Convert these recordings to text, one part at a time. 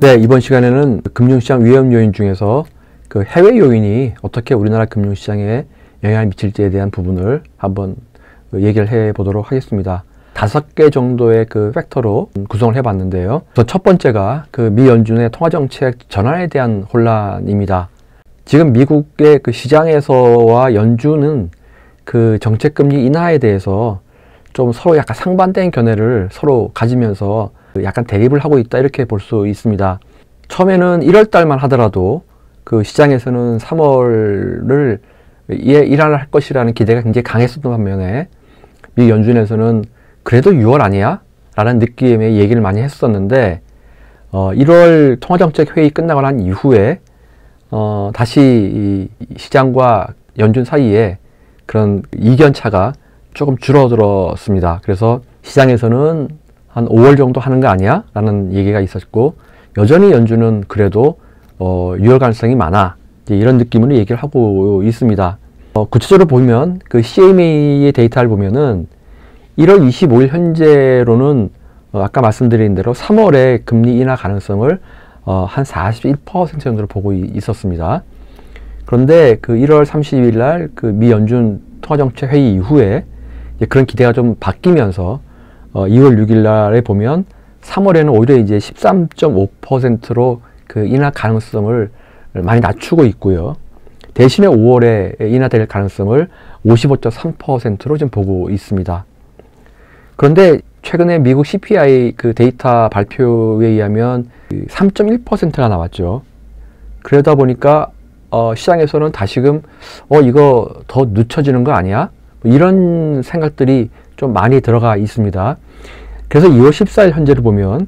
네, 이번 시간에는 금융시장 위험 요인 중에서 그 해외 요인이 어떻게 우리나라 금융시장에 영향을 미칠지에 대한 부분을 한번 얘기를 해 보도록 하겠습니다. 5개 정도의 그 팩터로 구성을 해 봤는데요. 첫 번째가 그 미 연준의 통화정책 전환에 대한 혼란입니다. 지금 미국의 그 시장에서와 연준은 그 정책금리 인하에 대해서 좀 서로 약간 상반된 견해를 서로 가지면서 약간 대립을 하고 있다, 이렇게 볼 수 있습니다. 처음에는 1월 달만 하더라도 그 시장에서는 3월을 인하를 할 것이라는 기대가 굉장히 강했었던 반면에 미 연준에서는 그래도 6월 아니야? 라는 느낌의 얘기를 많이 했었는데 1월 통화정책 회의 끝나고 난 이후에 다시 이 시장과 연준 사이에 그런 이견차가 조금 줄어들었습니다. 그래서 시장에서는 한 5월 정도 하는 거 아니야? 라는 얘기가 있었고, 여전히 연준은 그래도 6월 가능성이 많아, 이런 느낌으로 얘기를 하고 있습니다. 구체적으로 보면 그 CMA의 데이터를 보면은 1월 25일 현재로는 아까 말씀드린 대로 3월에 금리 인하 가능성을 한 41% 정도로 보고 있었습니다. 그런데 그 1월 30일 날 그 미 연준 통화정책 회의 이후에 그런 기대가 좀 바뀌면서 2월 6일 날에 보면 3월에는 오히려 이제 13.5%로 그 인하 가능성을 많이 낮추고 있고요. 대신에 5월에 인하될 가능성을 55.3%로 지금 보고 있습니다. 그런데 최근에 미국 CPI 그 데이터 발표에 의하면 3.1%가 나왔죠. 그러다 보니까 시장에서는 다시금 이거 더 늦춰지는 거 아니야? 이런 생각들이 좀 많이 들어가 있습니다. 그래서 2월 14일 현재를 보면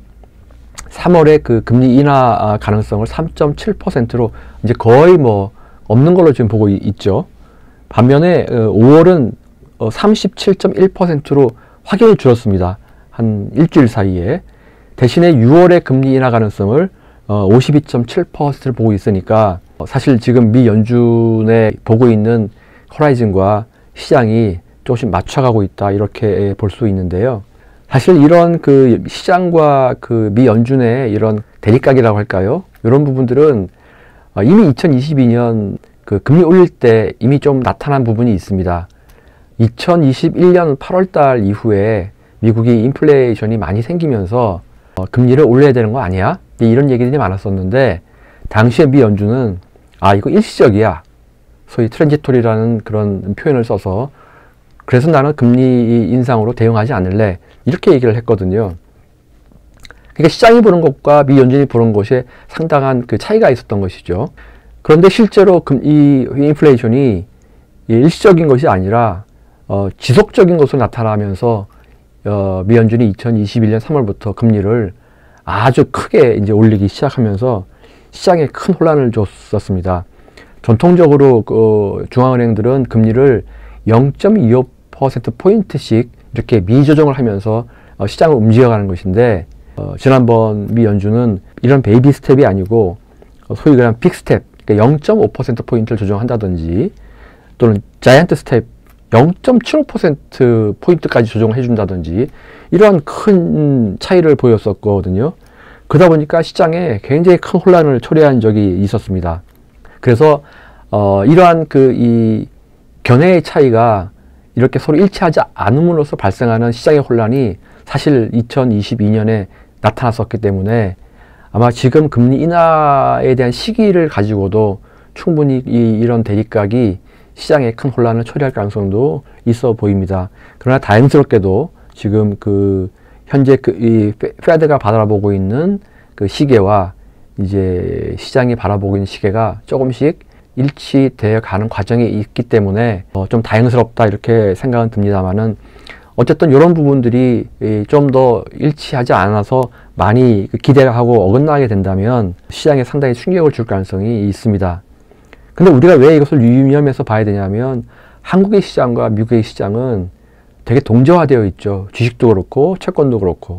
3월에 그 금리 인하 가능성을 3.7%로 이제 거의 뭐 없는 걸로 지금 보고 있죠. 반면에 5월은 37.1%로 확연히 줄었습니다. 한 일주일 사이에. 대신에 6월에 금리 인하 가능성을 52.7%를 보고 있으니까 사실 지금 미 연준에 보고 있는 호라이즌과 시장이 조금씩 맞춰가고 있다, 이렇게 볼 수 있는데요. 사실 이런 그 시장과 그 미 연준의 이런 대립각이라고 할까요? 이런 부분들은 이미 2022년 그 금리 올릴 때 이미 좀 나타난 부분이 있습니다. 2021년 8월 달 이후에 미국이 인플레이션이 많이 생기면서 금리를 올려야 되는 거 아니야? 이런 얘기들이 많았었는데, 당시에 미 연준은 이거 일시적이야, 소위 트랜지토리라는 그런 표현을 써서, 그래서 나는 금리 인상으로 대응하지 않을래, 이렇게 얘기를 했거든요. 그러니까 시장이 보는 것과 미 연준이 보는 것에 상당한 그 차이가 있었던 것이죠. 그런데 실제로 이 인플레이션이 일시적인 것이 아니라 지속적인 것으로 나타나면서 미 연준이 2021년 3월부터 금리를 아주 크게 이제 올리기 시작하면서 시장에 큰 혼란을 줬었습니다. 전통적으로 그 중앙은행들은 금리를 0.25%포인트씩 이렇게 미조정을 하면서 시장을 움직여가는 것인데, 지난번 미 연준은 이런 베이비 스텝이 아니고 소위 그냥 빅 스텝, 그러니까 0.5%포인트를 조정한다든지, 또는 자이언트 스텝 0.75%포인트까지 조정을 해준다든지, 이러한 큰 차이를 보였었거든요. 그러다 보니까 시장에 굉장히 큰 혼란을 초래한 적이 있었습니다. 그래서 이러한 이 견해의 차이가 이렇게 서로 일치하지 않음으로써 발생하는 시장의 혼란이 사실 2022년에 나타났었기 때문에 아마 지금 금리 인하에 대한 시기를 가지고도 충분히 이런 대립각이 시장에 큰 혼란을 초래할 가능성도 있어 보입니다. 그러나 다행스럽게도 지금 그 현재 이 페드가 바라보고 있는 그 시계와 이제 시장이 바라보고 있는 시계가 조금씩 일치되어 가는 과정이 있기 때문에 좀 다행스럽다, 이렇게 생각은 듭니다만은, 어쨌든 이런 부분들이 좀 더 일치하지 않아서 많이 기대하고 어긋나게 된다면 시장에 상당히 충격을 줄 가능성이 있습니다. 근데 우리가 왜 이것을 유의미하면서 봐야 되냐면, 한국의 시장과 미국의 시장은 되게 동조화되어 있죠. 주식도 그렇고 채권도 그렇고.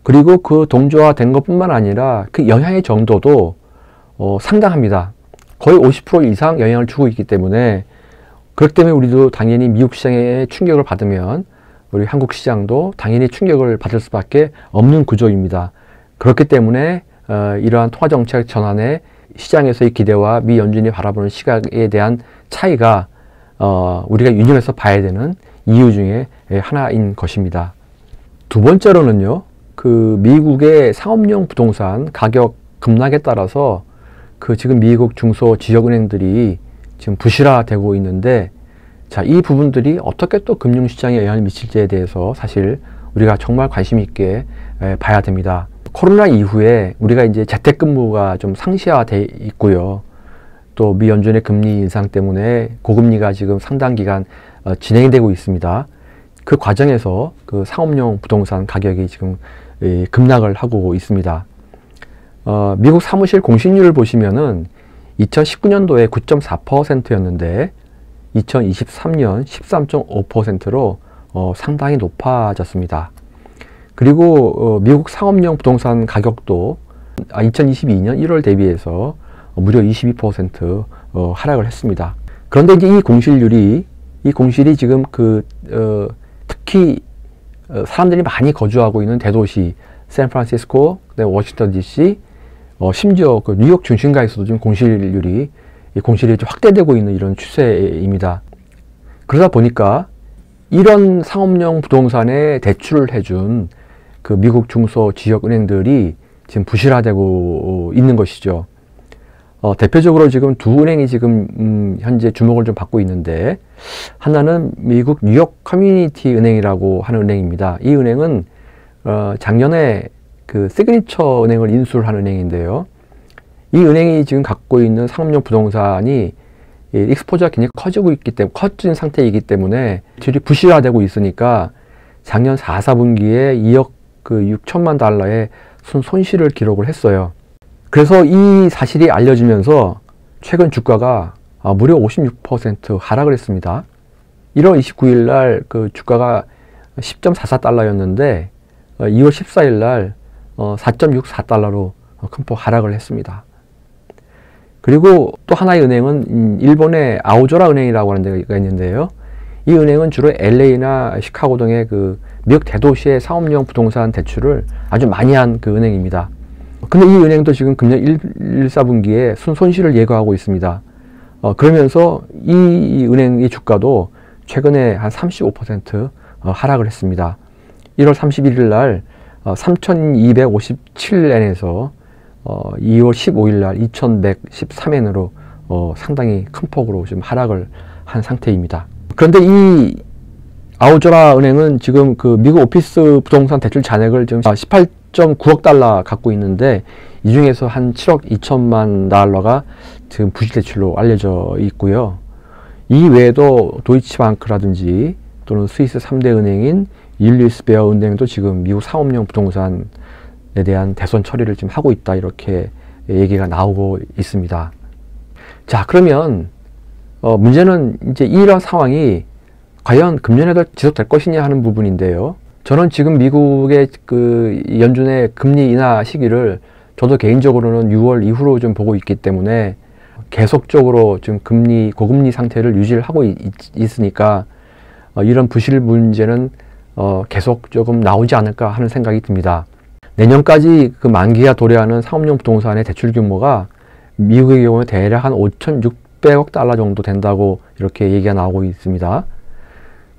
그리고 그 동조화된 것뿐만 아니라 그 영향의 정도도 상당합니다. 거의 50% 이상 영향을 주고 있기 때문에, 그렇기 때문에 우리도 당연히 미국 시장에 충격을 받으면 우리 한국 시장도 당연히 충격을 받을 수밖에 없는 구조입니다. 그렇기 때문에 이러한 통화정책 전환에 시장에서의 기대와 미 연준이 바라보는 시각에 대한 차이가 우리가 유념해서 봐야 되는 이유 중에 하나인 것입니다. 두 번째로는요, 그 미국의 상업용 부동산 가격 급락에 따라서 그 지금 미국 중소 지역은행들이 지금 부실화되고 있는데, 자, 이 부분들이 어떻게 또 금융시장에 영향을 미칠지에 대해서 사실 우리가 정말 관심 있게 봐야 됩니다. 코로나 이후에 우리가 이제 재택근무가 좀 상시화돼 있고요. 또 미 연준의 금리 인상 때문에 고금리가 지금 상당 기간 진행이 되고 있습니다. 그 과정에서 그 상업용 부동산 가격이 지금 급락을 하고 있습니다. 미국 사무실 공실률을 보시면은 2019년도에 9.4%였는데 2023년 13.5%로 상당히 높아졌습니다. 그리고 미국 상업용 부동산 가격도 2022년 1월 대비해서 무려 22% 하락을 했습니다. 그런데 이제 이 공실이 지금 특히 사람들이 많이 거주하고 있는 대도시 샌프란시스코, 워싱턴 DC, 심지어 그 뉴욕 중심가에서도 지금 공실이 확대되고 있는 이런 추세입니다. 그러다 보니까 이런 상업용 부동산에 대출을 해준 그 미국 중소 지역 은행들이 지금 부실화되고 있는 것이죠. 대표적으로 지금 두 은행이 지금 현재 주목을 좀 받고 있는데, 하나는 미국 뉴욕 커뮤니티 은행이라고 하는 은행입니다. 이 은행은 작년에 그 시그니처 은행을 인수를 한 은행인데요. 이 은행이 지금 갖고 있는 상업용 부동산이 익스포저가 굉장히 커진 상태이기 때문에 대출이 부실화되고 있으니까 작년 4분기에 2억 6천만 달러의 손실을 기록을 했어요. 그래서 이 사실이 알려지면서 최근 주가가 무려 56% 하락을 했습니다. 1월 29일 날 그 주가가 10.44달러였는데 2월 14일 날 4.64달러로 큰 폭 하락을 했습니다. 그리고 또 하나의 은행은 일본의 아오조라 은행이라고 하는 데가 있는데요. 이 은행은 주로 LA나 시카고 등의 그 미국 대도시의 상업용 부동산 대출을 아주 많이 한 그 은행입니다. 근데 이 은행도 지금 금년 1사분기에 손실을 예고하고 있습니다. 그러면서 이 은행의 주가도 최근에 한 35% 하락을 했습니다. 1월 31일 날 3,257엔에서 2월 15일 날 2,113엔으로 상당히 큰 폭으로 지금 하락을 한 상태입니다. 그런데 이 아오조라 은행은 지금 그 미국 오피스 부동산 대출 잔액을 지금 18.9억 달러 갖고 있는데, 이 중에서 한 7억 2천만 달러가 지금 부실 대출로 알려져 있고요. 이 외에도 도이치방크라든지 또는 스위스 3대 은행인 율리우스 베어 은행도 지금 미국 상업용 부동산에 대한 대손 처리를 지금 하고 있다, 이렇게 얘기가 나오고 있습니다. 자, 그러면 문제는 이제 이런 상황이 과연 금년에도 지속될 것이냐 하는 부분인데요. 저는 지금 미국의 그 연준의 금리 인하 시기를 저도 개인적으로는 6월 이후로 좀 보고 있기 때문에 계속적으로 지금 고금리 상태를 유지를 하고 있으니까 이런 부실 문제는 계속 조금 나오지 않을까 하는 생각이 듭니다. 내년까지 그 만기가 도래하는 상업용 부동산의 대출 규모가 미국의 경우에 대략 한 5,600억 달러 정도 된다고 이렇게 얘기가 나오고 있습니다.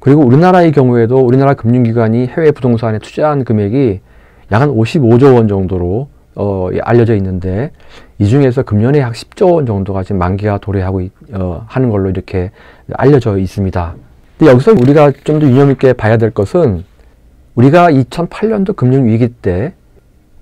그리고 우리나라의 경우에도 우리나라 금융기관이 해외 부동산에 투자한 금액이 약 한 55조 원 정도로 알려져 있는데, 이 중에서 금년에 약 10조 원 정도가 지금 만기가 도래하고 하는 걸로 이렇게 알려져 있습니다. 근데 여기서 우리가 좀 더 유념 있게 봐야 될 것은, 우리가 2008년도 금융위기 때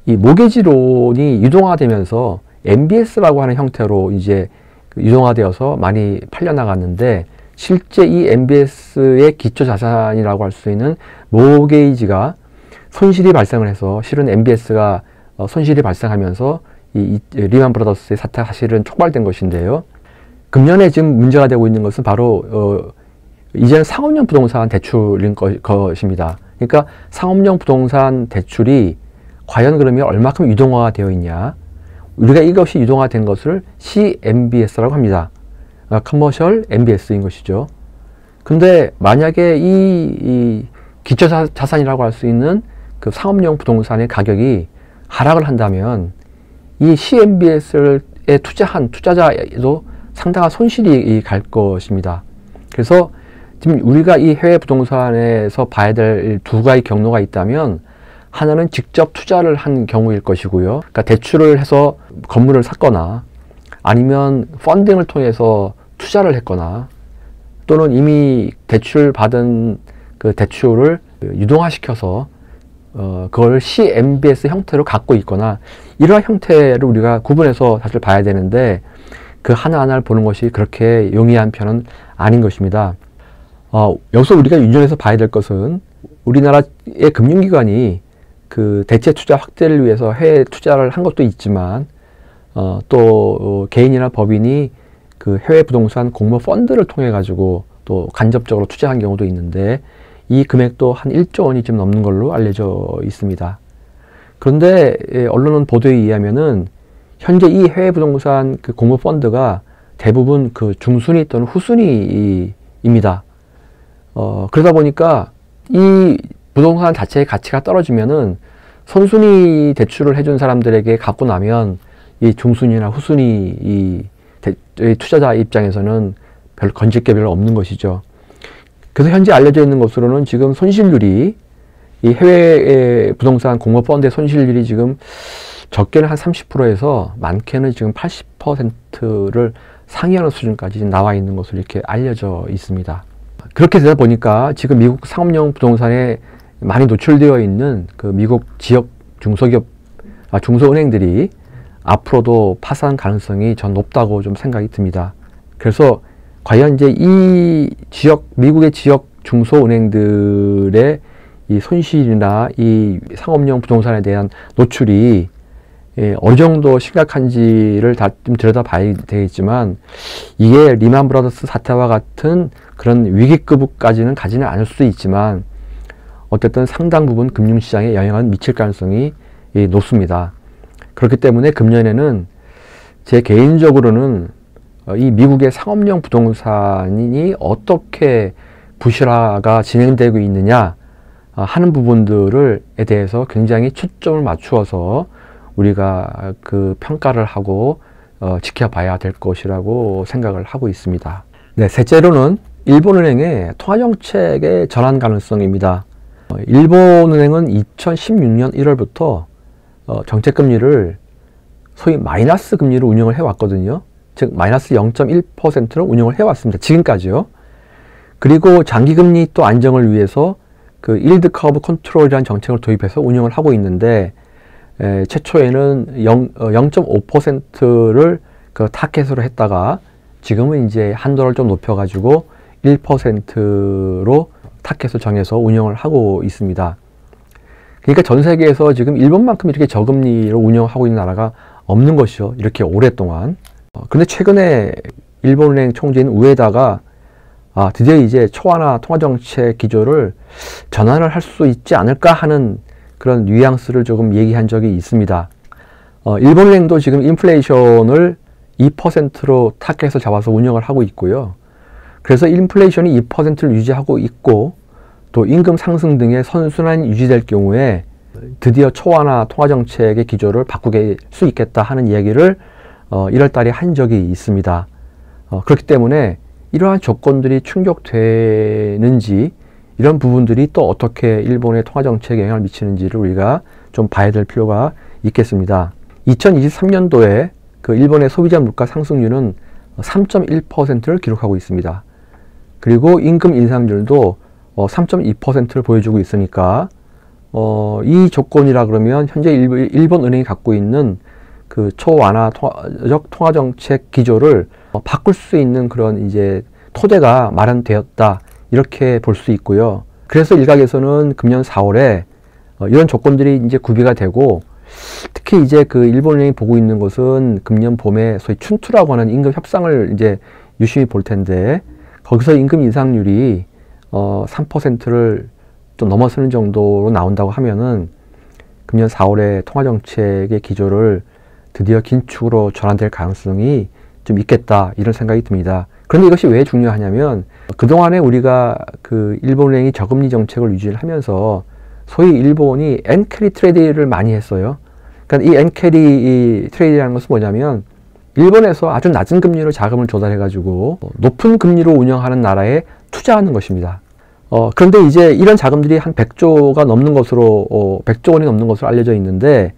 이 모기지론이 유동화되면서 MBS라고 하는 형태로 이제 유동화되어서 많이 팔려나갔는데, 실제 이 MBS의 기초자산이라고 할 수 있는 모게이지가 손실이 발생을 해서, 실은 MBS가 손실이 발생하면서 이 리만 브라더스의 사태가 사실은 촉발된 것인데요. 금년에 지금 문제가 되고 있는 것은 바로 이제는 상업용 부동산 대출인 것입니다. 그러니까 상업용 부동산 대출이 과연 그러면 얼마큼 유동화가 되어 있냐. 우리가 이것이 유동화된 것을 CMBS라고 합니다. 커머셜 MBS인 것이죠. 근데 만약에 이 기초자산이라고 할 수 있는 그 상업용 부동산의 가격이 하락을 한다면 이 CMBS에 투자한 투자자에도 상당한 손실이 갈 것입니다. 그래서 지금 우리가 이 해외 부동산에서 봐야 될 두 가지 경로가 있다면, 하나는 직접 투자를 한 경우일 것이고요. 그러니까 대출을 해서 건물을 샀거나, 아니면 펀딩을 통해서 투자를 했거나, 또는 이미 대출 받은 그 대출을 유동화시켜서 그걸 CMBS 형태로 갖고 있거나, 이러한 형태를 우리가 구분해서 사실 봐야 되는데, 그 하나하나를 보는 것이 그렇게 용이한 편은 아닌 것입니다. 여기서 우리가 유념해서 봐야 될 것은, 우리나라의 금융기관이 그 대체 투자 확대를 위해서 해외 투자를 한 것도 있지만, 또 개인이나 법인이 그 해외 부동산 공모 펀드를 통해 가지고 또 간접적으로 투자한 경우도 있는데, 이 금액도 한 1조 원이 좀 넘는 걸로 알려져 있습니다. 그런데 언론 보도에 의하면은 현재 이 해외 부동산 그 공모 펀드가 대부분 그 중순위 또는 후순위입니다. 그러다 보니까 이 부동산 자체의 가치가 떨어지면은 선순위 대출을 해준 사람들에게 갖고 나면 이 중순위나 후순위 이 투자자 입장에서는 별 건질 게 별로 없는 것이죠. 그래서 현재 알려져 있는 것으로는 지금 손실률이, 이 해외 부동산 공모 펀드의 손실률이 지금 적게는 한 30%에서 많게는 지금 80%를 상회하는 수준까지 나와 있는 것으로 이렇게 알려져 있습니다. 그렇게 되다 보니까 지금 미국 상업용 부동산에 많이 노출되어 있는 그 미국 지역 중소은행들이 앞으로도 파산 가능성이 전 높다고 좀 생각이 듭니다. 그래서 과연 이제 이 미국의 지역 중소은행들의 이 손실이나 이 상업용 부동산에 대한 노출이 어느 정도 심각한지를 다 좀 들여다봐야 되겠지만, 이게 리만 브라더스 사태와 같은 그런 위기급까지는 가지는 않을 수도 있지만, 어쨌든 상당 부분 금융시장에 영향을 미칠 가능성이 높습니다. 그렇기 때문에 금년에는 제 개인적으로는 이 미국의 상업용 부동산이 어떻게 부실화가 진행되고 있느냐 하는 부분들에 대해서 굉장히 초점을 맞추어서 우리가 그 평가를 하고 지켜봐야 될 것이라고 생각을 하고 있습니다. 네, 셋째로는 일본은행의 통화정책의 전환 가능성입니다. 일본은행은 2016년 1월부터 정책금리를 소위 마이너스 금리로 운영을 해왔거든요. 즉 마이너스 0.1%로 운영을 해왔습니다. 지금까지요. 그리고 장기금리 또 안정을 위해서 그 일드 커브 컨트롤이라는 정책을 도입해서 운영을 하고 있는데, 최초에는 0.5%를 그 타켓으로 했다가 지금은 이제 한도를 좀 높여가지고 1%로 타켓을 정해서 운영을 하고 있습니다. 그러니까 전 세계에서 지금 일본만큼 이렇게 저금리로 운영하고 있는 나라가 없는 것이죠. 이렇게 오랫동안. 그런데 최근에 일본은행 총재인 우에다가 드디어 이제 초안화 통화정책 기조를 전환을 할 수 있지 않을까 하는 그런 뉘앙스를 조금 얘기한 적이 있습니다. 일본은행도 지금 인플레이션을 2%로 타겟을 잡아서 운영을 하고 있고요. 그래서 인플레이션이 2%를 유지하고 있고, 또 임금 상승 등의 선순환이 유지될 경우에 드디어 초안화 통화정책의 기조를 바꾸게 수 있겠다 하는 이야기를 1월 달에 한 적이 있습니다. 그렇기 때문에 이러한 조건들이 충족되는지, 이런 부분들이 또 어떻게 일본의 통화정책에 영향을 미치는지를 우리가 좀 봐야 될 필요가 있겠습니다. 2023년도에 그 일본의 소비자 물가 상승률은 3.1%를 기록하고 있습니다. 그리고 임금 인상률도 3.2%를 보여주고 있으니까 이 조건이라 그러면 현재 일본 은행이 갖고 있는 그 초완화 통화정책 기조를 바꿀 수 있는 그런 이제 토대가 마련되었다, 이렇게 볼 수 있고요. 그래서 일각에서는 금년 4월에 이런 조건들이 이제 구비가 되고, 특히 이제 그 일본은행이 보고 있는 것은 금년 봄에 소위 춘투라고 하는 임금 협상을 이제 유심히 볼 텐데, 거기서 임금 인상률이 3%를 좀 넘어서는 정도로 나온다고 하면은 금년 4월에 통화정책의 기조를 드디어 긴축으로 전환될 가능성이 좀 있겠다, 이런 생각이 듭니다. 그런데 이것이 왜 중요하냐면, 그동안에 우리가 그 일본은행이 저금리 정책을 유지를 하면서 소위 일본이 엔캐리 트레이드를 많이 했어요. 그러니까 이 엔캐리 트레이드라는 것은 뭐냐면 일본에서 아주 낮은 금리로 자금을 조달해가지고 높은 금리로 운영하는 나라에 투자하는 것입니다. 그런데 이제 이런 자금들이 한 100조가 넘는 것으로 100조 원이 넘는 것으로 알려져 있는데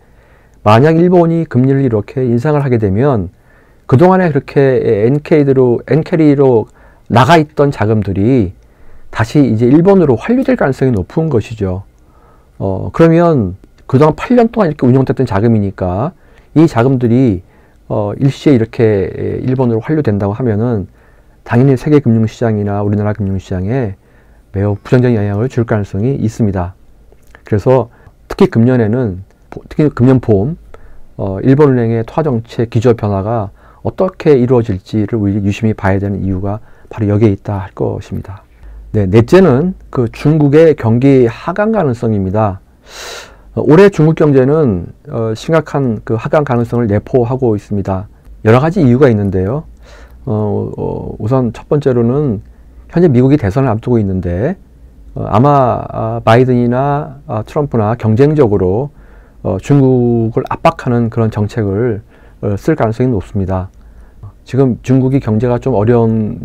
만약 일본이 금리를 이렇게 인상을 하게 되면 그동안에 그렇게 엔캐리로 나가 있던 자금들이 다시 이제 일본으로 환류될 가능성이 높은 것이죠. 그러면 그동안 8년 동안 이렇게 운영됐던 자금이니까 이 자금들이 일시에 이렇게 일본으로 환류된다고 하면은 당연히 세계 금융시장이나 우리나라 금융시장에 매우 부정적인 영향을 줄 가능성이 있습니다. 그래서 특히 금년에는 특히 금년봄 일본은행의 투하정책 기조 변화가 어떻게 이루어질지를 우리 유심히 봐야 되는 이유가 바로 여기에 있다 할 것입니다. 네, 넷째는 그 중국의 경기 하강 가능성입니다. 올해 중국 경제는 심각한 그 하강 가능성을 내포하고 있습니다. 여러 가지 이유가 있는데요. 우선 첫 번째로는 현재 미국이 대선을 앞두고 있는데 아마 바이든이나 트럼프나 경쟁적으로 중국을 압박하는 그런 정책을 쓸 가능성이 높습니다. 지금 중국이 경제가 좀 어려운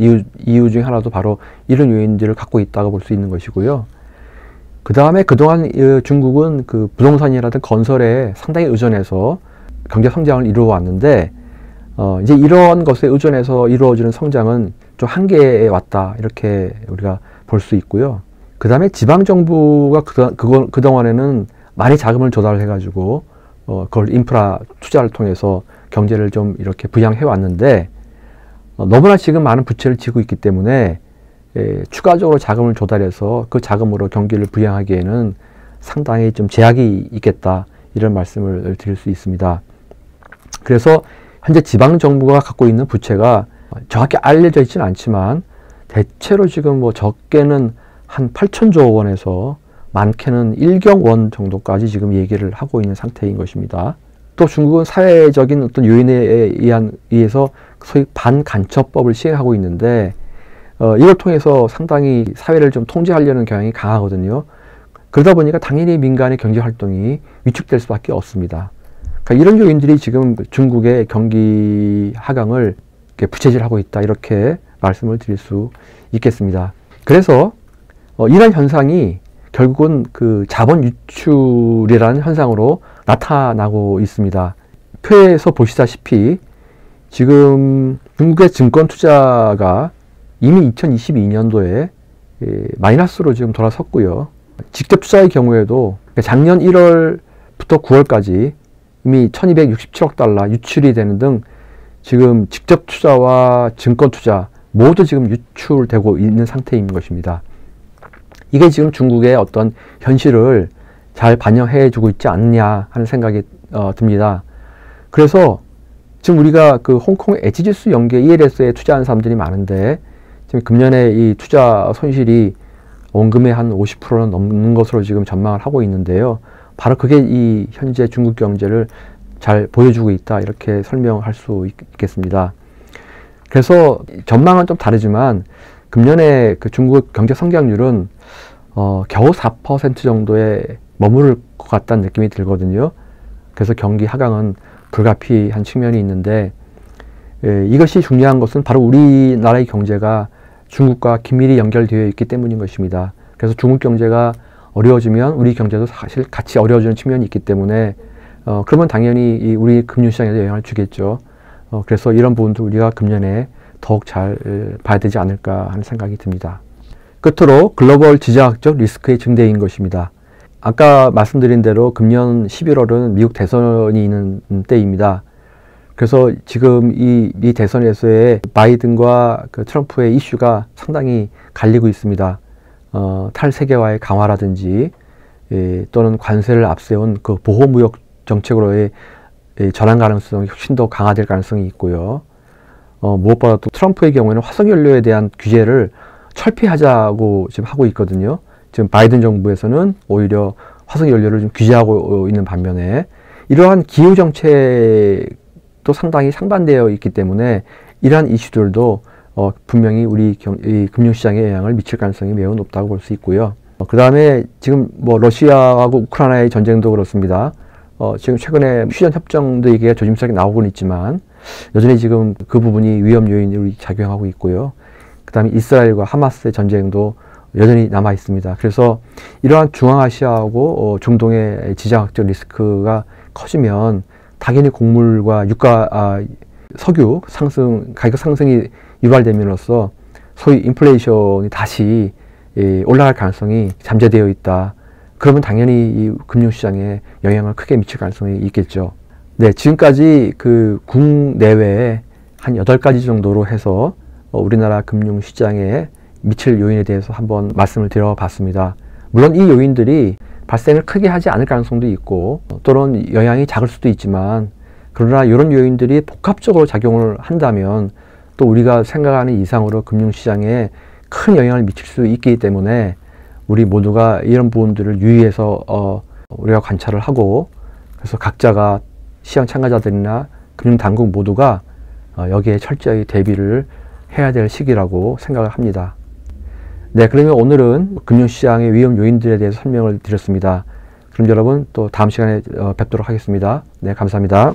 이유 중 하나도 바로 이런 요인들을 갖고 있다고 볼 수 있는 것이고요. 그 다음에 그동안 중국은 그 부동산이라든 건설에 상당히 의존해서 경제 성장을 이루어 왔는데 이제 이런 것에 의존해서 이루어지는 성장은 좀 한계에 왔다 이렇게 우리가 볼 수 있고요. 그 다음에 지방정부가 그동안에는 많이 자금을 조달해 가지고 그걸 인프라 투자를 통해서 경제를 좀 이렇게 부양해 왔는데 너무나 지금 많은 부채를 지고 있기 때문에 추가적으로 자금을 조달해서 그 자금으로 경기를 부양하기에는 상당히 좀 제약이 있겠다 이런 말씀을 드릴 수 있습니다. 그래서 현재 지방정부가 갖고 있는 부채가 정확히 알려져 있지는 않지만 대체로 지금 뭐 적게는 한 8천조 원에서 많게는 1경 원 정도까지 지금 얘기를 하고 있는 상태인 것입니다. 또 중국은 사회적인 어떤 요인에 의해서 소위 반간첩법을 시행하고 있는데 이걸 통해서 상당히 사회를 좀 통제하려는 경향이 강하거든요. 그러다 보니까 당연히 민간의 경제 활동이 위축될 수밖에 없습니다. 그러니까 이런 요인들이 지금 중국의 경기 하강을 이렇게 부채질하고 있다 이렇게 말씀을 드릴 수 있겠습니다. 그래서 이런 현상이 결국은 그 자본 유출이라는 현상으로 나타나고 있습니다. 표에서 보시다시피 지금 중국의 증권 투자가 이미 2022년도에 마이너스로 지금 돌아섰고요. 직접 투자의 경우에도 작년 1월부터 9월까지 이미 1267억 달러 유출이 되는 등 지금 직접 투자와 증권 투자 모두 지금 유출되고 있는 상태인 것입니다. 이게 지금 중국의 어떤 현실을 잘 반영해 주고 있지 않느냐 하는 생각이 듭니다. 그래서 지금 우리가 그 홍콩 엣지지수 연계 ELS에 투자한 사람들이 많은데 지금 금년에 이 투자 손실이 원금의 한 50%는 넘는 것으로 지금 전망을 하고 있는데요. 바로 그게 이 현재 중국 경제를 잘 보여주고 있다 이렇게 설명할 수 있겠습니다. 그래서 전망은 좀 다르지만 금년에 그 중국 경제 성장률은 겨우 4% 정도에 머무를 것 같다는 느낌이 들거든요. 그래서 경기 하강은 불가피한 측면이 있는데 이것이 중요한 것은 바로 우리나라의 경제가 중국과 긴밀히 연결되어 있기 때문인 것입니다. 그래서 중국 경제가 어려워지면 우리 경제도 사실 같이 어려워지는 측면이 있기 때문에 그러면 당연히 우리 금융시장에도 영향을 주겠죠. 그래서 이런 부분도 우리가 금년에 더욱 잘 봐야 되지 않을까 하는 생각이 듭니다. 끝으로 글로벌 지정학적 리스크의 증대인 것입니다. 아까 말씀드린 대로 금년 11월은 미국 대선이 있는 때입니다. 그래서 지금 이 대선에서의 바이든과 그 트럼프의 이슈가 상당히 갈리고 있습니다. 탈세계화의 강화라든지 또는 관세를 앞세운 그 보호무역 정책으로의 전환 가능성이 훨씬 더 강화될 가능성이 있고요. 무엇보다 또 트럼프의 경우에는 화석연료에 대한 규제를 철폐하자고 지금 하고 있거든요. 지금 바이든 정부에서는 오히려 화석연료를 좀 규제하고 있는 반면에 이러한 기후 정책도 상당히 상반되어 있기 때문에 이러한 이슈들도 분명히 우리 금융시장에 영향을 미칠 가능성이 매우 높다고 볼 수 있고요. 그 다음에 지금 뭐 러시아하고 우크라이나의 전쟁도 그렇습니다. 지금 최근에 휴전 협정도 얘기가 조심스럽게 나오고는 있지만 여전히 지금 그 부분이 위험 요인으로 작용하고 있고요. 그 다음에 이스라엘과 하마스의 전쟁도 여전히 남아 있습니다. 그래서 이러한 중앙아시아하고 중동의 지정학적 리스크가 커지면 당연히 곡물과 유가, 석유 가격 상승이 유발됨으로써 소위 인플레이션이 다시 올라갈 가능성이 잠재되어 있다. 그러면 당연히 이 금융시장에 영향을 크게 미칠 가능성이 있겠죠. 네, 지금까지 그 국내외에 한 8가지 정도로 해서 우리나라 금융시장에 미칠 요인에 대해서 한번 말씀을 드려봤습니다. 물론 이 요인들이 발생을 크게 하지 않을 가능성도 있고 또는 영향이 작을 수도 있지만 그러나 이런 요인들이 복합적으로 작용을 한다면 또 우리가 생각하는 이상으로 금융시장에 큰 영향을 미칠 수 있기 때문에 우리 모두가 이런 부분들을 유의해서 우리가 관찰을 하고 그래서 각자가 시장 참가자들이나 금융당국 모두가 여기에 철저히 대비를 해야 될 시기라고 생각을 합니다. 네, 그러면 오늘은 금융시장의 위험 요인들에 대해서 설명을 드렸습니다. 그럼 여러분 또 다음 시간에 뵙도록 하겠습니다. 네, 감사합니다.